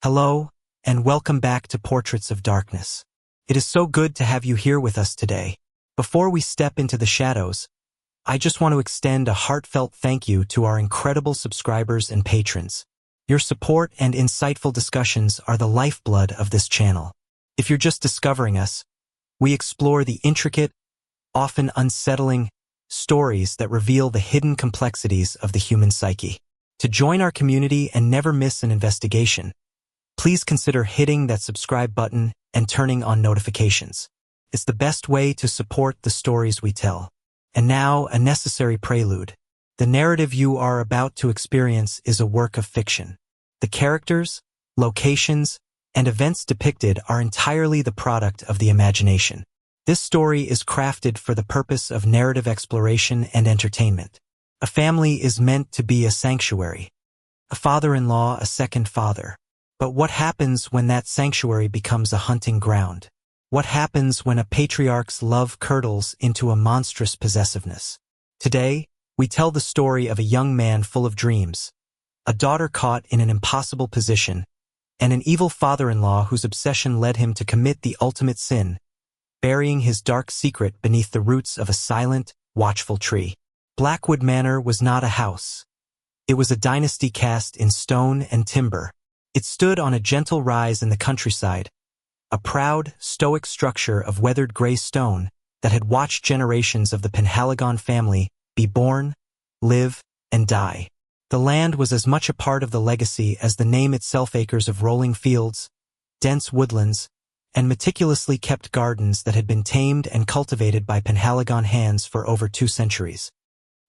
Hello, and welcome back to Portraits of Darkness. It is so good to have you here with us today. Before we step into the shadows, I just want to extend a heartfelt thank you to our incredible subscribers and patrons. Your support and insightful discussions are the lifeblood of this channel. If you're just discovering us, we explore the intricate, often unsettling, stories that reveal the hidden complexities of the human psyche. To join our community and never miss an investigation, please consider hitting that subscribe button and turning on notifications. It's the best way to support the stories we tell. And now, a necessary prelude. The narrative you are about to experience is a work of fiction. The characters, locations, and events depicted are entirely the product of the imagination. This story is crafted for the purpose of narrative exploration and entertainment. A family is meant to be a sanctuary. A father-in-law a second father. But what happens when that sanctuary becomes a hunting ground? What happens when a patriarch's love curdles into a monstrous possessiveness? Today, we tell the story of a young man full of dreams, a daughter caught in an impossible position, and an evil father-in-law whose obsession led him to commit the ultimate sin, burying his dark secret beneath the roots of a silent, watchful tree. Blackwood Manor was not a house. It was a dynasty cast in stone and timber. It stood on a gentle rise in the countryside, a proud, stoic structure of weathered gray stone that had watched generations of the Penhaligon family be born, live, and die. The land was as much a part of the legacy as the name itself. Acres of rolling fields, dense woodlands, and meticulously kept gardens that had been tamed and cultivated by Penhaligon hands for over 2 centuries.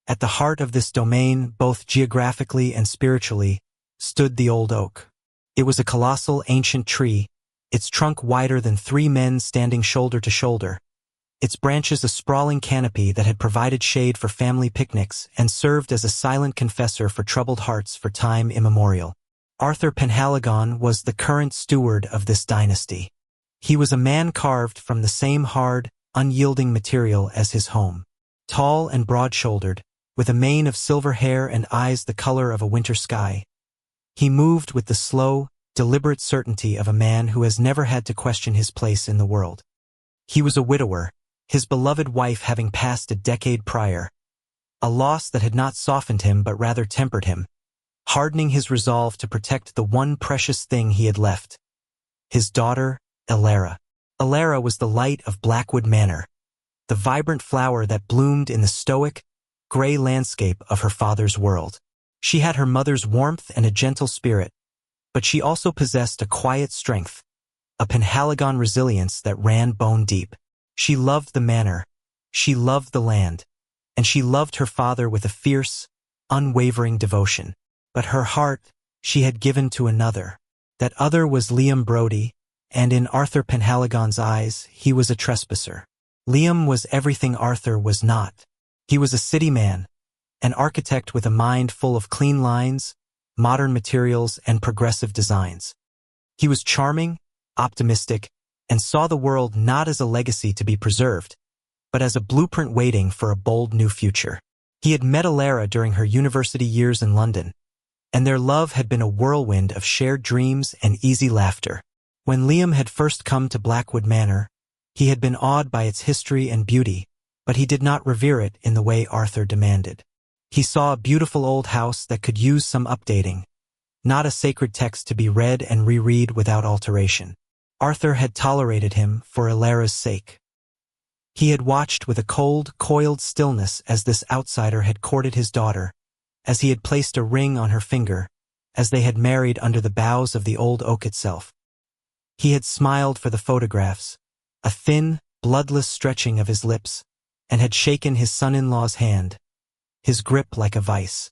At the heart of this domain, both geographically and spiritually, stood the old oak. It was a colossal ancient tree, its trunk wider than 3 men standing shoulder to shoulder, its branches a sprawling canopy that had provided shade for family picnics and served as a silent confessor for troubled hearts for time immemorial. Arthur Penhaligon was the current steward of this dynasty. He was a man carved from the same hard, unyielding material as his home. Tall and broad-shouldered, with a mane of silver hair and eyes the color of a winter sky, he moved with the slow, deliberate certainty of a man who has never had to question his place in the world. He was a widower, his beloved wife having passed a decade prior, a loss that had not softened him but rather tempered him, hardening his resolve to protect the one precious thing he had left, his daughter, Elara. Elara was the light of Blackwood Manor, the vibrant flower that bloomed in the stoic, gray landscape of her father's world. She had her mother's warmth and a gentle spirit, but she also possessed a quiet strength, a Penhaligon resilience that ran bone deep. She loved the manor, she loved the land, and she loved her father with a fierce, unwavering devotion. But her heart she had given to another. That other was Liam Brodie, and in Arthur Penhaligon's eyes, he was a trespasser. Liam was everything Arthur was not. He was a city man, an architect with a mind full of clean lines, modern materials, and progressive designs. He was charming, optimistic, and saw the world not as a legacy to be preserved, but as a blueprint waiting for a bold new future. He had met Elara during her university years in London, and their love had been a whirlwind of shared dreams and easy laughter. When Liam had first come to Blackwood Manor, he had been awed by its history and beauty, but he did not revere it in the way Arthur demanded. He saw a beautiful old house that could use some updating, not a sacred text to be read and reread without alteration. Arthur had tolerated him for Elara's sake. He had watched with a cold, coiled stillness as this outsider had courted his daughter, as he had placed a ring on her finger, as they had married under the boughs of the old oak itself. He had smiled for the photographs, a thin, bloodless stretching of his lips, and had shaken his son-in-law's hand, his grip like a vice.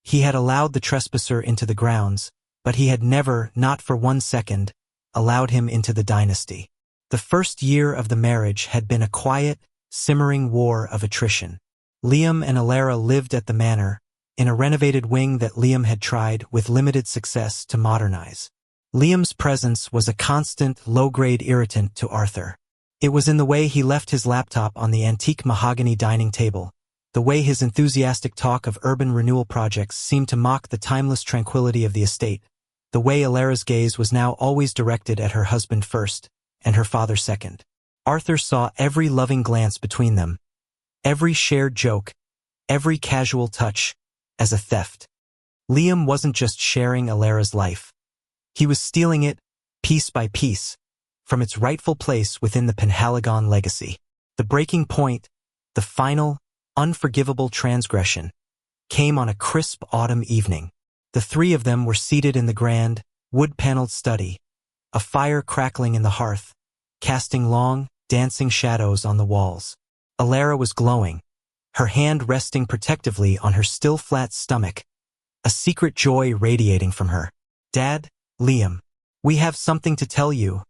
He had allowed the trespasser into the grounds, but he had never, not for 1 second, allowed him into the dynasty. The first year of the marriage had been a quiet, simmering war of attrition. Liam and Elara lived at the manor, in a renovated wing that Liam had tried, with limited success, to modernize. Liam's presence was a constant, low-grade irritant to Arthur. It was in the way he left his laptop on the antique mahogany dining table, the way his enthusiastic talk of urban renewal projects seemed to mock the timeless tranquility of the estate, the way Alara's gaze was now always directed at her husband first, and her father second. Arthur saw every loving glance between them, every shared joke, every casual touch, as a theft. Liam wasn't just sharing Alara's life. He was stealing it, piece by piece, from its rightful place within the Penhaligon legacy. The breaking point, the final, unforgivable transgression, came on a crisp autumn evening. The three of them were seated in the grand, wood-paneled study, a fire crackling in the hearth, casting long, dancing shadows on the walls. Alara was glowing, her hand resting protectively on her still flat stomach, a secret joy radiating from her. "Dad, Liam, we have something to tell you,"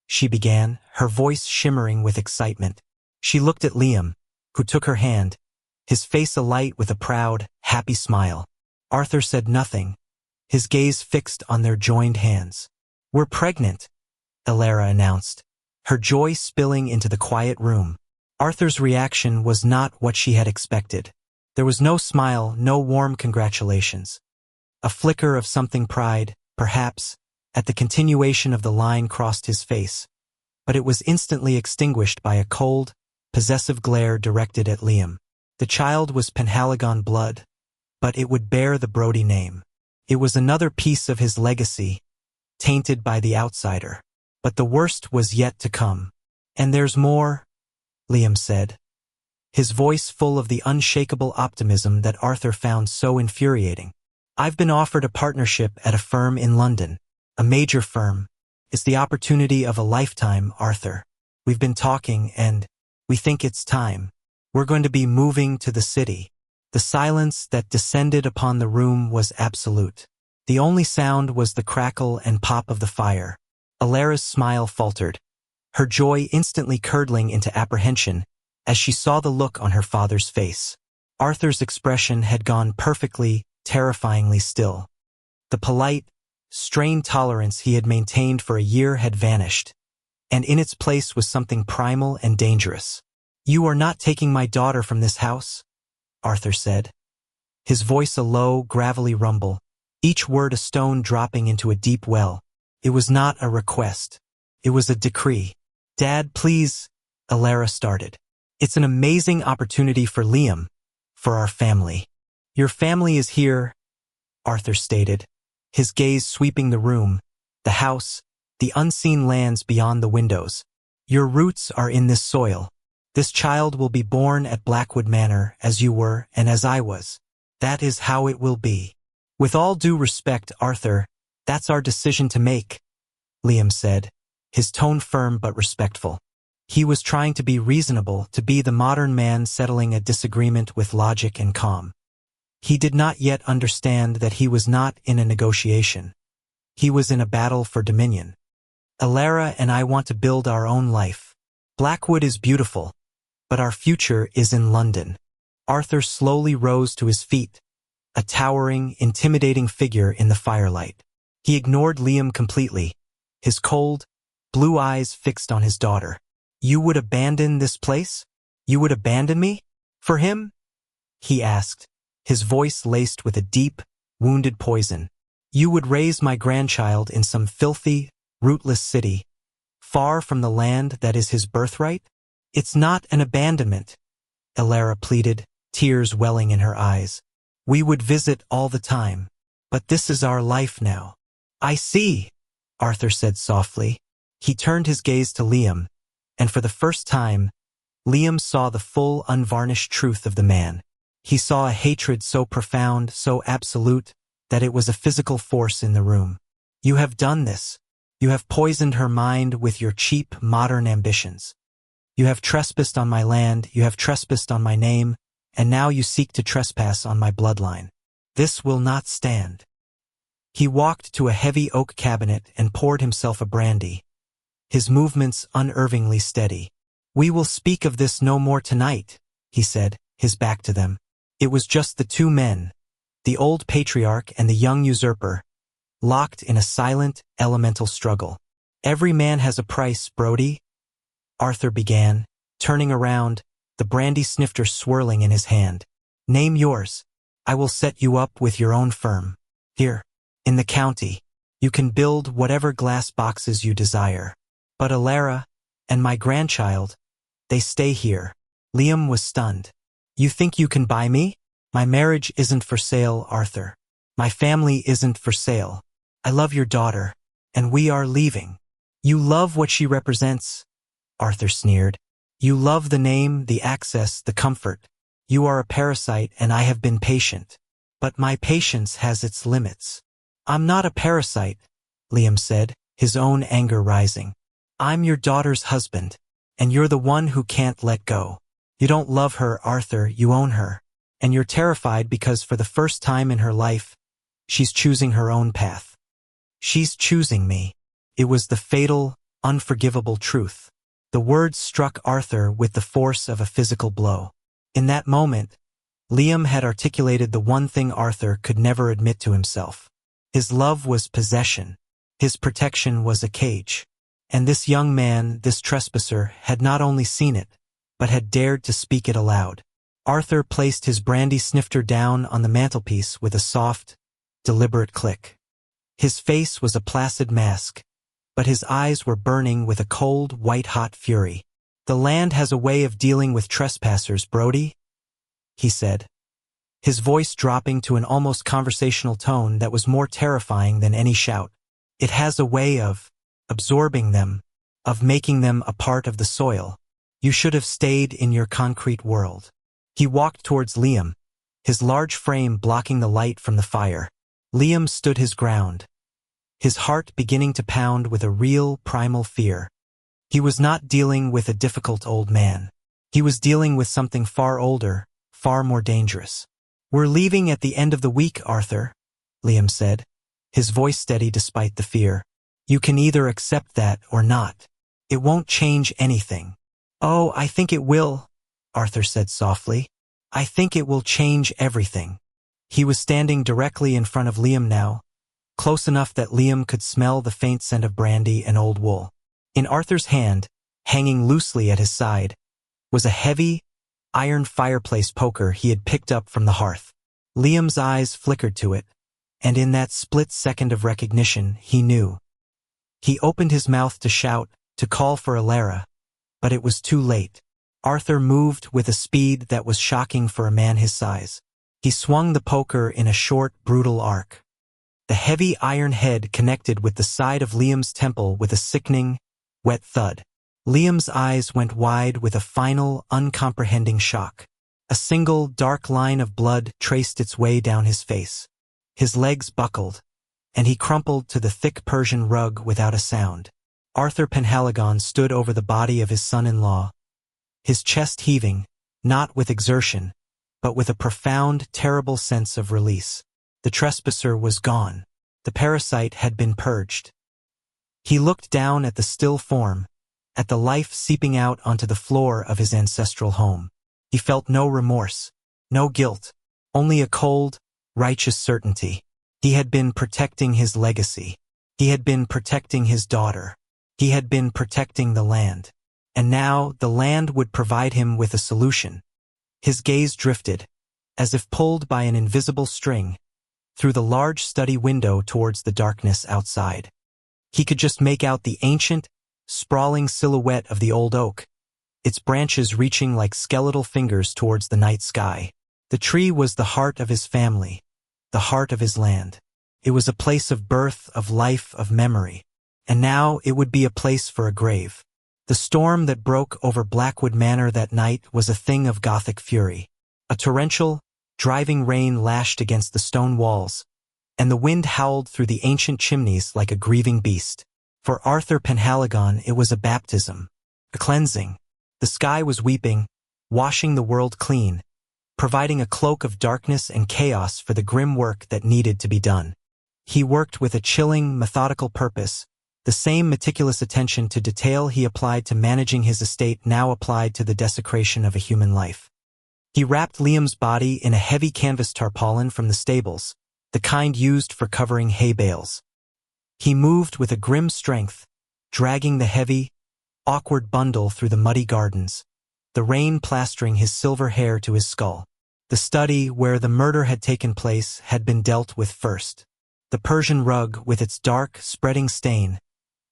she began, her voice shimmering with excitement. She looked at Liam, who took her hand, his face alight with a proud, happy smile. Arthur said nothing, his gaze fixed on their joined hands. "We're pregnant," Alara announced, her joy spilling into the quiet room. Arthur's reaction was not what she had expected. There was no smile, no warm congratulations. A flicker of something pride, perhaps, at the continuation of the line crossed his face, but it was instantly extinguished by a cold, possessive glare directed at Liam. The child was Penhaligon blood, but it would bear the Brody name. It was another piece of his legacy, tainted by the outsider. But the worst was yet to come. "And there's more," Liam said, his voice full of the unshakable optimism that Arthur found so infuriating. "I've been offered a partnership at a firm in London, a major firm. It's the opportunity of a lifetime, Arthur. We've been talking and we think it's time. We're going to be moving to the city." The silence that descended upon the room was absolute. The only sound was the crackle and pop of the fire. Alara's smile faltered, her joy instantly curdling into apprehension as she saw the look on her father's face. Arthur's expression had gone perfectly, terrifyingly still. The polite, strained tolerance he had maintained for a year had vanished, and in its place was something primal and dangerous. "You are not taking my daughter from this house?" Arthur said, his voice a low, gravelly rumble, each word a stone dropping into a deep well. It was not a request. It was a decree. "Dad, please," Alara started. "It's an amazing opportunity for Liam, for our family." "Your family is here," Arthur stated, his gaze sweeping the room, the house, the unseen lands beyond the windows. "Your roots are in this soil. This child will be born at Blackwood Manor as you were and as I was. That is how it will be." "With all due respect, Arthur, that's our decision to make," Liam said, his tone firm but respectful. He was trying to be reasonable, to be the modern man settling a disagreement with logic and calm. He did not yet understand that he was not in a negotiation. He was in a battle for dominion. "Alara and I want to build our own life. Blackwood is beautiful, but our future is in London." Arthur slowly rose to his feet, a towering, intimidating figure in the firelight. He ignored Liam completely, his cold, blue eyes fixed on his daughter. "You would abandon this place? You would abandon me? For him?" he asked, his voice laced with a deep, wounded poison. "You would raise my grandchild in some filthy, rootless city, far from the land that is his birthright?" "It's not an abandonment," Alara pleaded, tears welling in her eyes. "We would visit all the time. But this is our life now." "I see," Arthur said softly. He turned his gaze to Liam, and for the first time, Liam saw the full, unvarnished truth of the man. He saw a hatred so profound, so absolute, that it was a physical force in the room. "You have done this. You have poisoned her mind with your cheap, modern ambitions. You have trespassed on my land, you have trespassed on my name, and now you seek to trespass on my bloodline. This will not stand." He walked to a heavy oak cabinet and poured himself a brandy, his movements unervingly steady. "We will speak of this no more tonight," he said, his back to them. It was just the two men, the old patriarch and the young usurper, locked in a silent, elemental struggle. "Every man has a price, Brody," Arthur began, turning around, the brandy snifter swirling in his hand. "Name yours. I will set you up with your own firm. Here, in the county." You can build whatever glass boxes you desire. But Alara and my grandchild, they stay here. Liam was stunned. You think you can buy me? My marriage isn't for sale, Arthur. My family isn't for sale. I love your daughter, and we are leaving. You love what she represents, Arthur sneered. You love the name, the access, the comfort. You are a parasite, and I have been patient. But my patience has its limits. I'm not a parasite, Liam said, his own anger rising. I'm your daughter's husband, and you're the one who can't let go. You don't love her, Arthur, you own her. And you're terrified because for the first time in her life, she's choosing her own path. She's choosing me. It was the fatal, unforgivable truth. The words struck Arthur with the force of a physical blow. In that moment, Liam had articulated the one thing Arthur could never admit to himself. His love was possession. His protection was a cage. And this young man, this trespasser, had not only seen it, but had dared to speak it aloud. Arthur placed his brandy snifter down on the mantelpiece with a soft, deliberate click. His face was a placid mask, but his eyes were burning with a cold, white-hot fury. The land has a way of dealing with trespassers, Brody, he said, his voice dropping to an almost conversational tone that was more terrifying than any shout. It has a way of absorbing them, of making them a part of the soil. You should have stayed in your concrete world. He walked towards Liam, his large frame blocking the light from the fire. Liam stood his ground, his heart beginning to pound with a real, primal fear. He was not dealing with a difficult old man. He was dealing with something far older, far more dangerous. We're leaving at the end of the week, Arthur, Liam said, his voice steady despite the fear. You can either accept that or not. It won't change anything. Oh, I think it will, Arthur said softly. I think it will change everything. He was standing directly in front of Liam now, close enough that Liam could smell the faint scent of brandy and old wool. In Arthur's hand, hanging loosely at his side, was a heavy, iron fireplace poker he had picked up from the hearth. Liam's eyes flickered to it, and in that split second of recognition, he knew. He opened his mouth to shout, to call for Alara, but it was too late. Arthur moved with a speed that was shocking for a man his size. He swung the poker in a short, brutal arc. The heavy iron head connected with the side of Liam's temple with a sickening, wet thud. Liam's eyes went wide with a final, uncomprehending shock. A single, dark line of blood traced its way down his face. His legs buckled, and he crumpled to the thick Persian rug without a sound. Arthur Penhaligon stood over the body of his son-in-law, his chest heaving, not with exertion, but with a profound, terrible sense of release. The trespasser was gone. The parasite had been purged. He looked down at the still form, at the life seeping out onto the floor of his ancestral home. He felt no remorse, no guilt, only a cold, righteous certainty. He had been protecting his legacy. He had been protecting his daughter. He had been protecting the land. And now the land would provide him with a solution. His gaze drifted, as if pulled by an invisible string, through the large study window towards the darkness outside. He could just make out the ancient, sprawling silhouette of the old oak, its branches reaching like skeletal fingers towards the night sky. The tree was the heart of his family, the heart of his land. It was a place of birth, of life, of memory. And now it would be a place for a grave. The storm that broke over Blackwood Manor that night was a thing of Gothic fury. A torrential, driving rain lashed against the stone walls, and the wind howled through the ancient chimneys like a grieving beast. For Arthur Penhaligon it was a baptism, a cleansing. The sky was weeping, washing the world clean, providing a cloak of darkness and chaos for the grim work that needed to be done. He worked with a chilling, methodical purpose. The same meticulous attention to detail he applied to managing his estate now applied to the desecration of a human life. He wrapped Liam's body in a heavy canvas tarpaulin from the stables, the kind used for covering hay bales. He moved with a grim strength, dragging the heavy, awkward bundle through the muddy gardens, the rain plastering his silver hair to his skull. The study where the murder had taken place had been dealt with first. The Persian rug, with its dark, spreading stain,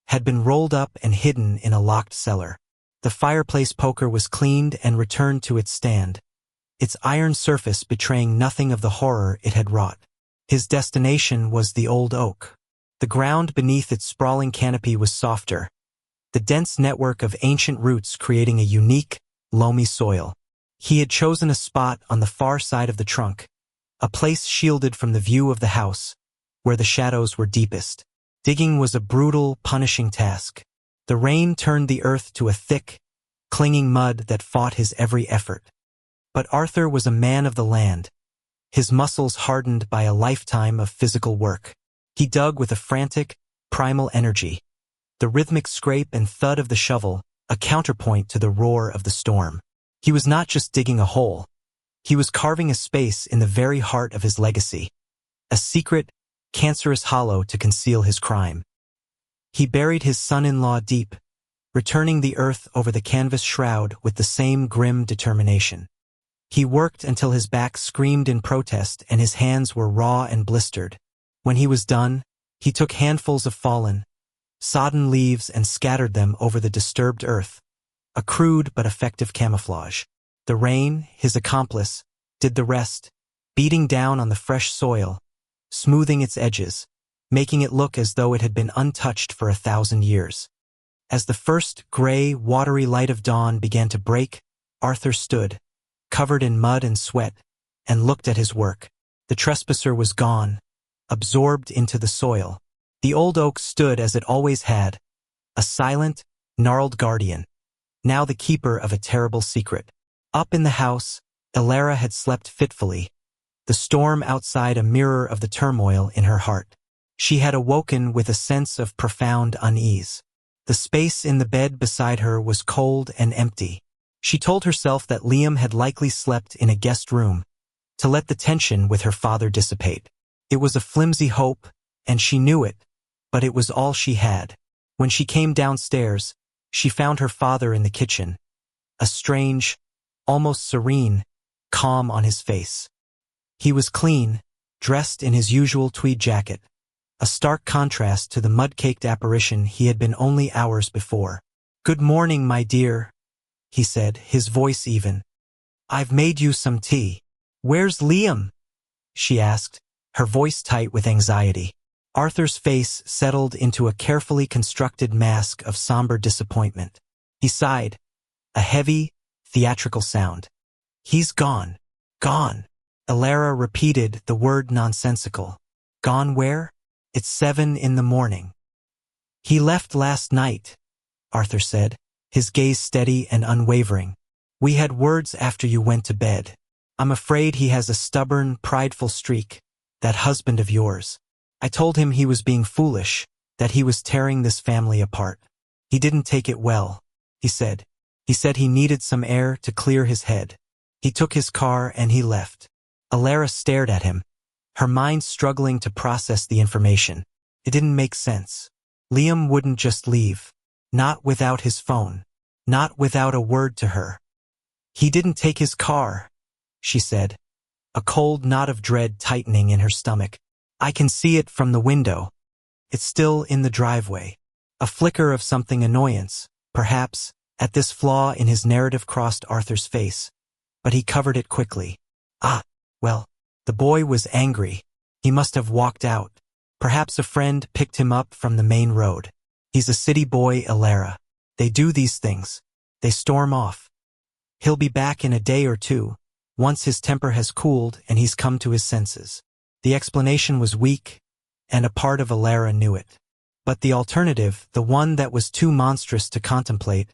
had been rolled up and hidden in a locked cellar. The fireplace poker was cleaned and returned to its stand, its iron surface betraying nothing of the horror it had wrought. His destination was the old oak. The ground beneath its sprawling canopy was softer, the dense network of ancient roots creating a unique, loamy soil. He had chosen a spot on the far side of the trunk, a place shielded from the view of the house, where the shadows were deepest. Digging was a brutal, punishing task. The rain turned the earth to a thick, clinging mud that fought his every effort. But Arthur was a man of the land, his muscles hardened by a lifetime of physical work. He dug with a frantic, primal energy, the rhythmic scrape and thud of the shovel a counterpoint to the roar of the storm. He was not just digging a hole, he was carving a space in the very heart of his legacy, a secret, cancerous hollow to conceal his crime. He buried his son-in-law deep, returning the earth over the canvas shroud with the same grim determination. He worked until his back screamed in protest and his hands were raw and blistered. When he was done, he took handfuls of fallen, sodden leaves and scattered them over the disturbed earth, a crude but effective camouflage. The rain, his accomplice, did the rest, beating down on the fresh soil, smoothing its edges, making it look as though it had been untouched for 1,000 years. As the first gray, watery light of dawn began to break, Arthur stood, covered in mud and sweat, and looked at his work. The trespasser was gone, absorbed into the soil. The old oak stood as it always had, a silent, gnarled guardian, now the keeper of a terrible secret. Up in the house, Elara had slept fitfully, the storm outside a mirror of the turmoil in her heart. She had awoken with a sense of profound unease. The space in the bed beside her was cold and empty. She told herself that Liam had likely slept in a guest room, to let the tension with her father dissipate. It was a flimsy hope, and she knew it, but it was all she had. When she came downstairs, she found her father in the kitchen, a strange, almost serene, calm on his face. He was clean, dressed in his usual tweed jacket, a stark contrast to the mud-caked apparition he had been only hours before. "Good morning, my dear," he said, his voice even. "I've made you some tea." "Where's Liam?" she asked, her voice tight with anxiety. Arthur's face settled into a carefully constructed mask of somber disappointment. He sighed, a heavy, theatrical sound. "He's gone. Gone." Elara repeated the word nonsensical. "Gone where? It's 7 in the morning." "He left last night," Arthur said, his gaze steady and unwavering. "We had words after you went to bed. I'm afraid he has a stubborn, prideful streak, that husband of yours. I told him he was being foolish, that he was tearing this family apart. He didn't take it well, he said. He said he needed some air to clear his head. He took his car and he left." Elara stared at him, her mind struggling to process the information. It didn't make sense. Liam wouldn't just leave. Not without his phone. Not without a word to her. "He didn't take his car," she said, a cold knot of dread tightening in her stomach. "I can see it from the window. It's still in the driveway." A flicker of something annoyance, perhaps, at this flaw in his narrative crossed Arthur's face, but he covered it quickly. "Ah, well, the boy was angry. He must have walked out. Perhaps a friend picked him up from the main road. He's a city boy, Elara. They do these things. They storm off. He'll be back in a day or two, once his temper has cooled and he's come to his senses." The explanation was weak, and a part of Elara knew it. But the alternative, the one that was too monstrous to contemplate,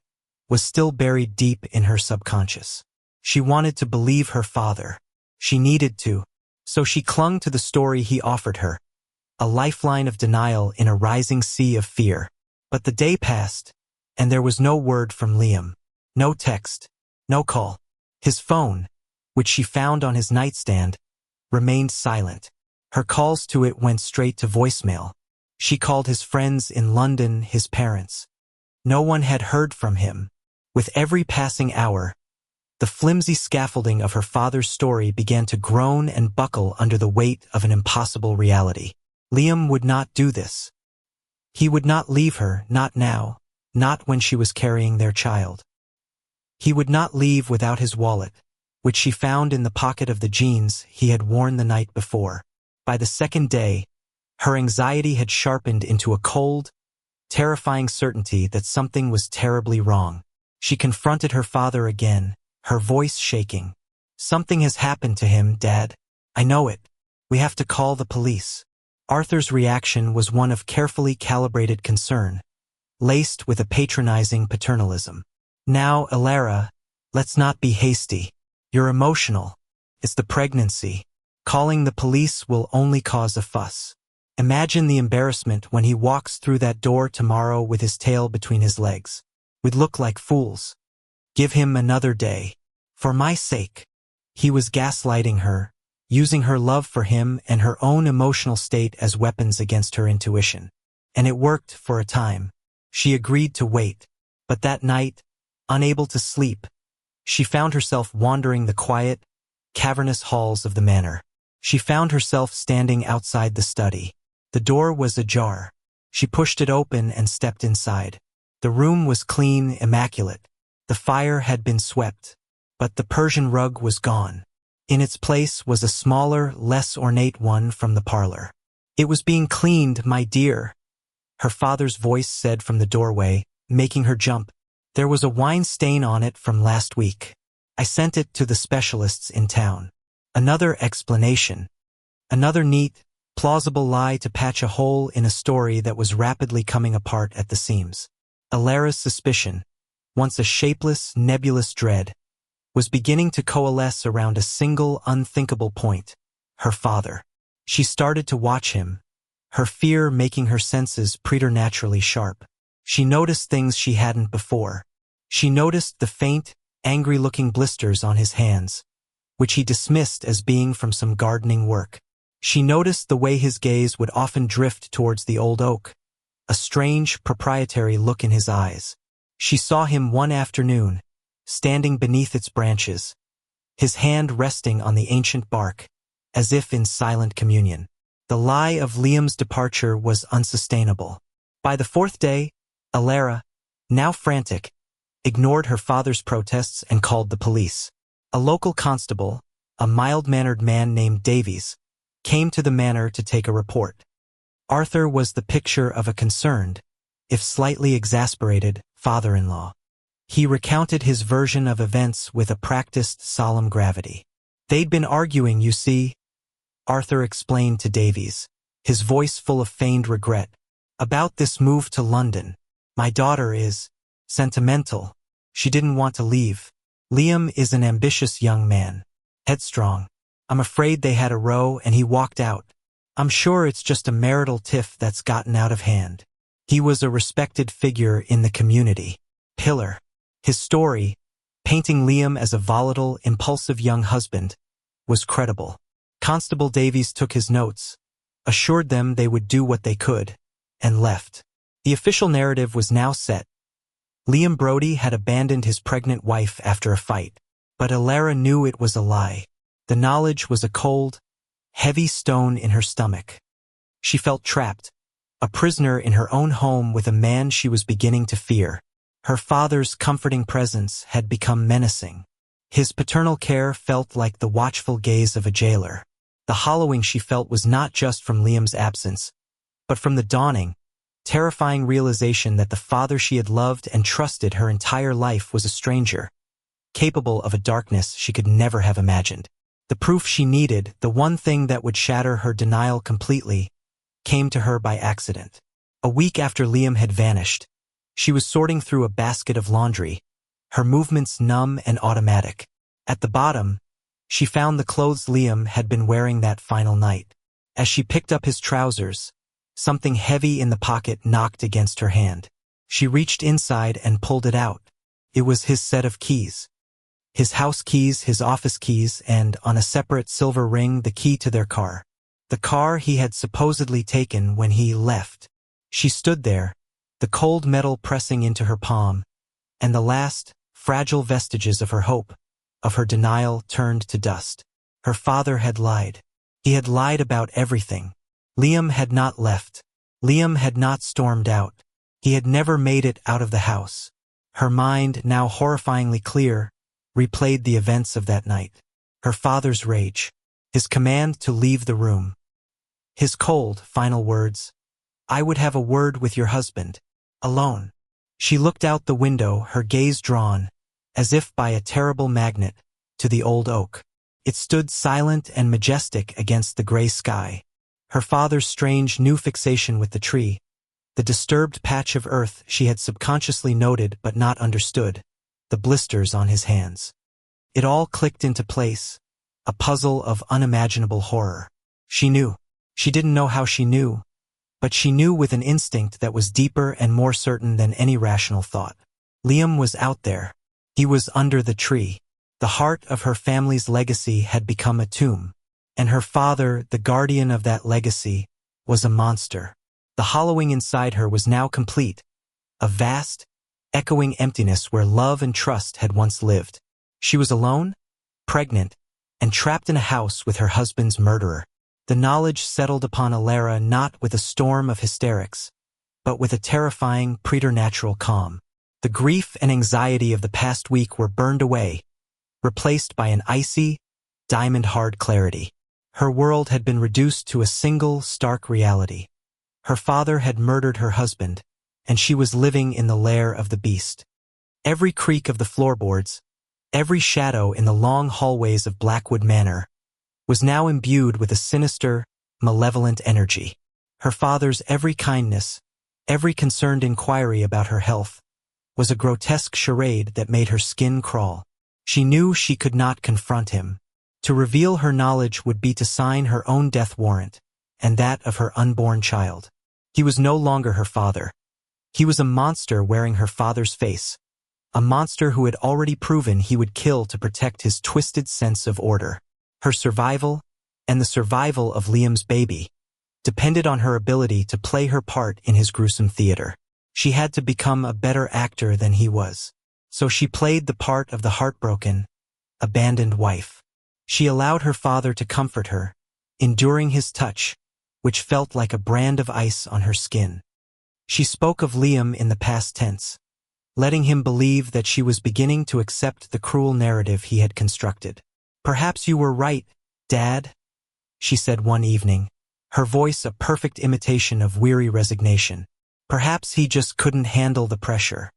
was still buried deep in her subconscious. She wanted to believe her father. She needed to, so she clung to the story he offered her, a lifeline of denial in a rising sea of fear. But the day passed, and there was no word from Liam. No text, no call. His phone, which she found on his nightstand, remained silent. Her calls to it went straight to voicemail. She called his friends in London, his parents. No one had heard from him. With every passing hour, the flimsy scaffolding of her father's story began to groan and buckle under the weight of an impossible reality. Liam would not do this. He would not leave her, not now, not when she was carrying their child. He would not leave without his wallet, which she found in the pocket of the jeans he had worn the night before. By the second day, her anxiety had sharpened into a cold, terrifying certainty that something was terribly wrong. She confronted her father again, her voice shaking. "Something has happened to him, Dad. I know it. We have to call the police." Arthur's reaction was one of carefully calibrated concern, laced with a patronizing paternalism. "Now, Alara, let's not be hasty. You're emotional. It's the pregnancy. Calling the police will only cause a fuss. Imagine the embarrassment when he walks through that door tomorrow with his tail between his legs. We'd look like fools. Give him another day. For my sake." He was gaslighting her, using her love for him and her own emotional state as weapons against her intuition. And it worked for a time. She agreed to wait. But that night, unable to sleep, she found herself wandering the quiet, cavernous halls of the manor. She found herself standing outside the study. The door was ajar. She pushed it open and stepped inside. The room was clean, immaculate. The fire had been swept, but the Persian rug was gone. In its place was a smaller, less ornate one from the parlor. "It was being cleaned, my dear," her father's voice said from the doorway, making her jump. "There was a wine stain on it from last week. I sent it to the specialists in town." Another explanation. Another neat, plausible lie to patch a hole in a story that was rapidly coming apart at the seams. Alara's suspicion, once a shapeless, nebulous dread, was beginning to coalesce around a single, unthinkable point: her father. She started to watch him, her fear making her senses preternaturally sharp. She noticed things she hadn't before. She noticed the faint, angry-looking blisters on his hands, which he dismissed as being from some gardening work. She noticed the way his gaze would often drift towards the old oak, a strange, proprietary look in his eyes. She saw him one afternoon, standing beneath its branches, his hand resting on the ancient bark, as if in silent communion. The lie of Liam's departure was unsustainable. By the fourth day, Alara, now frantic, ignored her father's protests and called the police. A local constable, a mild-mannered man named Davies, came to the manor to take a report. Arthur was the picture of a concerned, if slightly exasperated, father-in-law. He recounted his version of events with a practiced, solemn gravity. "They'd been arguing, you see," Arthur explained to Davies, his voice full of feigned regret, "about this move to London. My daughter is sentimental. She didn't want to leave. Liam is an ambitious young man, headstrong. I'm afraid they had a row and he walked out. I'm sure it's just a marital tiff that's gotten out of hand. He was a respected figure in the community. Pillar." His story, painting Liam as a volatile, impulsive young husband, was credible. Constable Davies took his notes, assured them they would do what they could, and left. The official narrative was now set. Liam Brody had abandoned his pregnant wife after a fight, but Alara knew it was a lie. The knowledge was a cold, heavy stone in her stomach. She felt trapped, a prisoner in her own home with a man she was beginning to fear. Her father's comforting presence had become menacing. His paternal care felt like the watchful gaze of a jailer. The hollowing she felt was not just from Liam's absence, but from the dawning, terrifying realization that the father she had loved and trusted her entire life was a stranger, capable of a darkness she could never have imagined. The proof she needed, the one thing that would shatter her denial completely, came to her by accident. A week after Liam had vanished, she was sorting through a basket of laundry, her movements numb and automatic. At the bottom, she found the clothes Liam had been wearing that final night. As she picked up his trousers, something heavy in the pocket knocked against her hand. She reached inside and pulled it out. It was his set of keys. His house keys, his office keys, and, on a separate silver ring, the key to their car. The car he had supposedly taken when he left. She stood there, the cold metal pressing into her palm, and the last, fragile vestiges of her hope, of her denial, turned to dust. Her father had lied. He had lied about everything. Liam had not left. Liam had not stormed out. He had never made it out of the house. Her mind, now horrifyingly clear, replayed the events of that night. Her father's rage. His command to leave the room. His cold, final words. "I would have a word with your husband. Alone." She looked out the window, her gaze drawn, as if by a terrible magnet, to the old oak. It stood silent and majestic against the gray sky. Her father's strange new fixation with the tree, the disturbed patch of earth she had subconsciously noted but not understood, the blisters on his hands. It all clicked into place, a puzzle of unimaginable horror. She knew. She didn't know how she knew, but she knew with an instinct that was deeper and more certain than any rational thought. Liam was out there. He was under the tree. The heart of her family's legacy had become a tomb, and her father, the guardian of that legacy, was a monster. The hollowing inside her was now complete, a vast, echoing emptiness where love and trust had once lived. She was alone, pregnant, and trapped in a house with her husband's murderer. The knowledge settled upon Alara not with a storm of hysterics, but with a terrifying, preternatural calm. The grief and anxiety of the past week were burned away, replaced by an icy, diamond-hard clarity. Her world had been reduced to a single, stark reality. Her father had murdered her husband, and she was living in the lair of the beast. Every creak of the floorboards, every shadow in the long hallways of Blackwood Manor, was now imbued with a sinister, malevolent energy. Her father's every kindness, every concerned inquiry about her health, was a grotesque charade that made her skin crawl. She knew she could not confront him. To reveal her knowledge would be to sign her own death warrant, and that of her unborn child. He was no longer her father. He was a monster wearing her father's face, a monster who had already proven he would kill to protect his twisted sense of order. Her survival, and the survival of Liam's baby, depended on her ability to play her part in his gruesome theater. She had to become a better actor than he was. So she played the part of the heartbroken, abandoned wife. She allowed her father to comfort her, enduring his touch, which felt like a brand of ice on her skin. She spoke of Liam in the past tense, letting him believe that she was beginning to accept the cruel narrative he had constructed. "Perhaps you were right, Dad," she said one evening, her voice a perfect imitation of weary resignation. "Perhaps he just couldn't handle the pressure.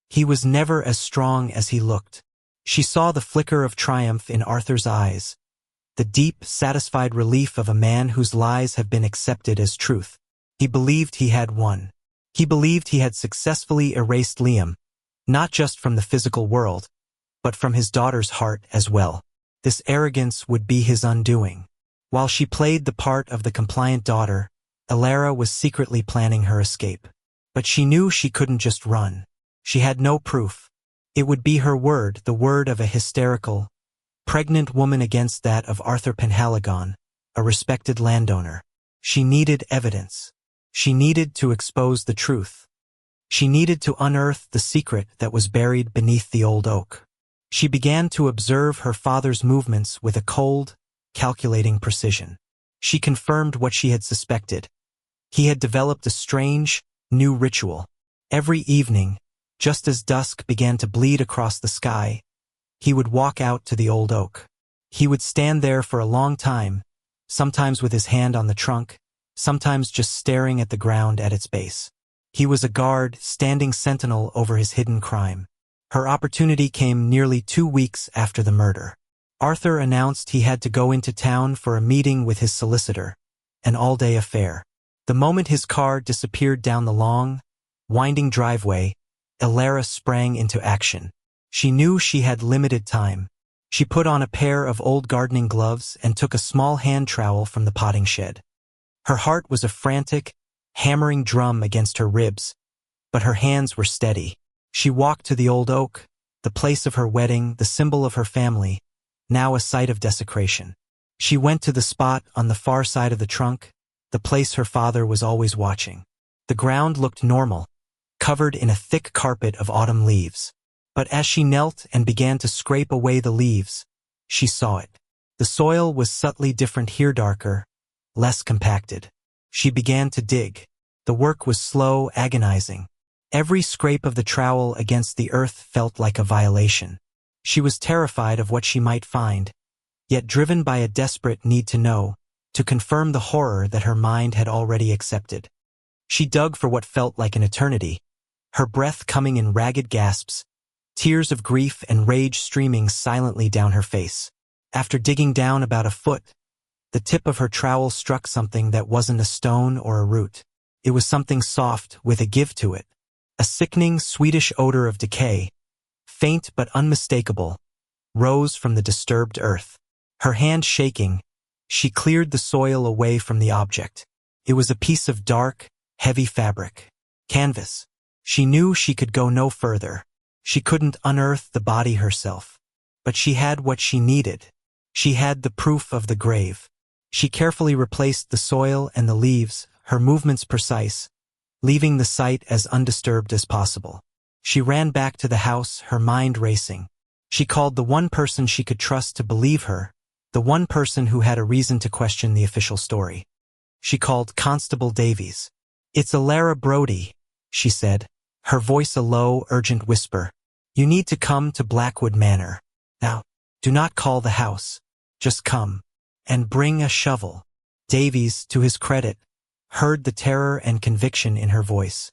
He was never as strong as he looked." She saw the flicker of triumph in Arthur's eyes, the deep, satisfied relief of a man whose lies have been accepted as truth. He believed he had won. He believed he had successfully erased Liam, not just from the physical world, but from his daughter's heart as well. This arrogance would be his undoing. While she played the part of the compliant daughter, Alara was secretly planning her escape. But she knew she couldn't just run. She had no proof. It would be her word, the word of a hysterical, pregnant woman against that of Arthur Penhaligon, a respected landowner. She needed evidence. She needed to expose the truth. She needed to unearth the secret that was buried beneath the old oak. She began to observe her father's movements with a cold, calculating precision. She confirmed what she had suspected. He had developed a strange, new ritual. Every evening, just as dusk began to bleed across the sky, he would walk out to the old oak. He would stand there for a long time, sometimes with his hand on the trunk, sometimes just staring at the ground at its base. He was a guard, standing sentinel over his hidden crime. Her opportunity came nearly 2 weeks after the murder. Arthur announced he had to go into town for a meeting with his solicitor, an all-day affair. The moment his car disappeared down the long, winding driveway, Alara sprang into action. She knew she had limited time. She put on a pair of old gardening gloves and took a small hand trowel from the potting shed. Her heart was a frantic, hammering drum against her ribs, but her hands were steady. She walked to the old oak, the place of her wedding, the symbol of her family, now a site of desecration. She went to the spot on the far side of the trunk, the place her father was always watching. The ground looked normal, covered in a thick carpet of autumn leaves. But as she knelt and began to scrape away the leaves, she saw it. The soil was subtly different here, darker, less compacted. She began to dig. The work was slow, agonizing. Every scrape of the trowel against the earth felt like a violation. She was terrified of what she might find, yet driven by a desperate need to know, to confirm the horror that her mind had already accepted. She dug for what felt like an eternity, her breath coming in ragged gasps, tears of grief and rage streaming silently down her face. After digging down about a foot, the tip of her trowel struck something that wasn't a stone or a root. It was something soft with a give to it. A sickening, sweetish odor of decay, faint but unmistakable, rose from the disturbed earth. Her hand shaking, she cleared the soil away from the object. It was a piece of dark, heavy fabric. Canvas. She knew she could go no further. She couldn't unearth the body herself. But she had what she needed. She had the proof of the grave. She carefully replaced the soil and the leaves, her movements precise, leaving the site as undisturbed as possible. She ran back to the house, her mind racing. She called the one person she could trust to believe her, the one person who had a reason to question the official story. She called Constable Davies. "It's Alara Brody," she said, her voice a low, urgent whisper. "You need to come to Blackwood Manor. Now, do not call the house. Just come. And bring a shovel." Davies, to his credit, heard the terror and conviction in her voice.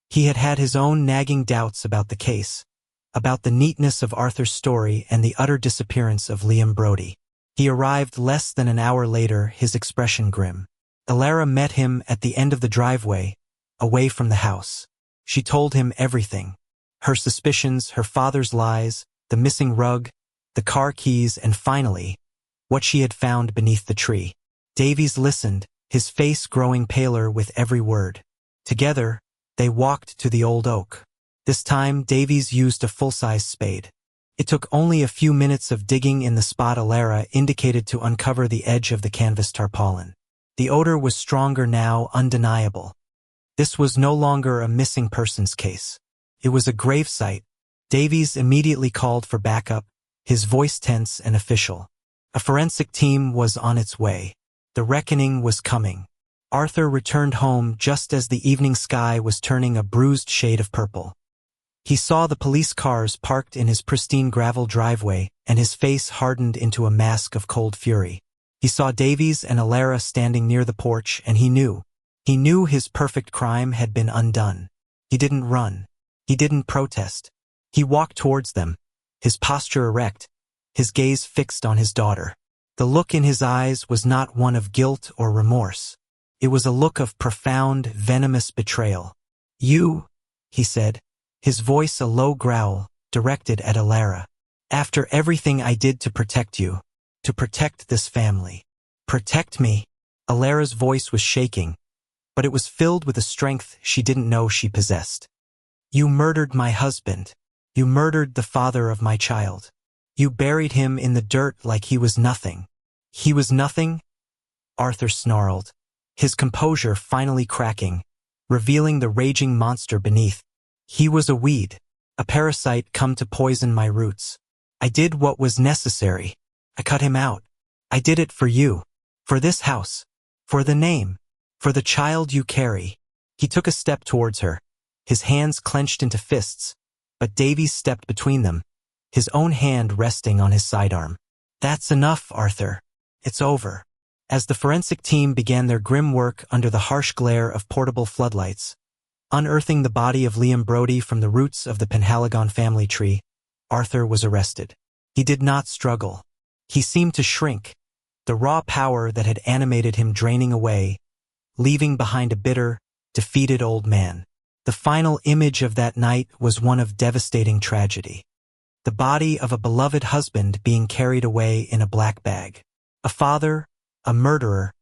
He had had his own nagging doubts about the case, about the neatness of Arthur's story and the utter disappearance of Liam Brody. He arrived less than an hour later, his expression grim. Alara met him at the end of the driveway, away from the house. She told him everything. Her suspicions, her father's lies, the missing rug, the car keys, and finally, what she had found beneath the tree. Davies listened, his face growing paler with every word. Together, they walked to the old oak. This time, Davies used a full-size spade. It took only a few minutes of digging in the spot Alara indicated to uncover the edge of the canvas tarpaulin. The odor was stronger now, undeniable. This was no longer a missing persons case. It was a gravesite. Davies immediately called for backup, his voice tense and official. A forensic team was on its way. The reckoning was coming. Arthur returned home just as the evening sky was turning a bruised shade of purple. He saw the police cars parked in his pristine gravel driveway, and his face hardened into a mask of cold fury. He saw Davies and Alara standing near the porch, and he knew his perfect crime had been undone. He didn't run. He didn't protest. He walked towards them, his posture erect, his gaze fixed on his daughter. The look in his eyes was not one of guilt or remorse. It was a look of profound, venomous betrayal. "You," he said, his voice a low growl, directed at Alara. "After everything I did to protect you, to protect this family. Protect me." Alara's voice was shaking, but it was filled with a strength she didn't know she possessed. "You murdered my husband. You murdered the father of my child. You buried him in the dirt like he was nothing." "He was nothing?" Arthur snarled, his composure finally cracking, revealing the raging monster beneath. "He was a weed, a parasite come to poison my roots. I did what was necessary. I cut him out. I did it for you, for this house, for the name, for the child you carry." He took a step towards her, his hands clenched into fists, but Davies stepped between them, his own hand resting on his sidearm. "That's enough, Arthur. It's over." As the forensic team began their grim work under the harsh glare of portable floodlights, unearthing the body of Liam Brody from the roots of the Penhaligon family tree, Arthur was arrested. He did not struggle. He seemed to shrink, the raw power that had animated him draining away, leaving behind a bitter, defeated old man. The final image of that night was one of devastating tragedy. The body of a beloved husband being carried away in a black bag. A father, a murderer,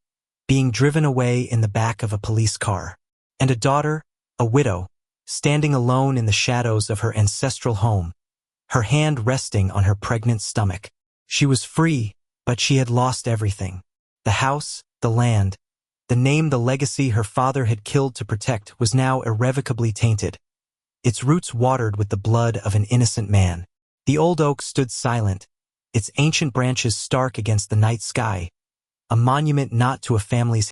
being driven away in the back of a police car. And a daughter, a widow, standing alone in the shadows of her ancestral home, her hand resting on her pregnant stomach. She was free, but she had lost everything. The house, the land, the name, the legacy her father had killed to protect was now irrevocably tainted, its roots watered with the blood of an innocent man. The old oak stood silent, its ancient branches stark against the night sky, a monument not to a family's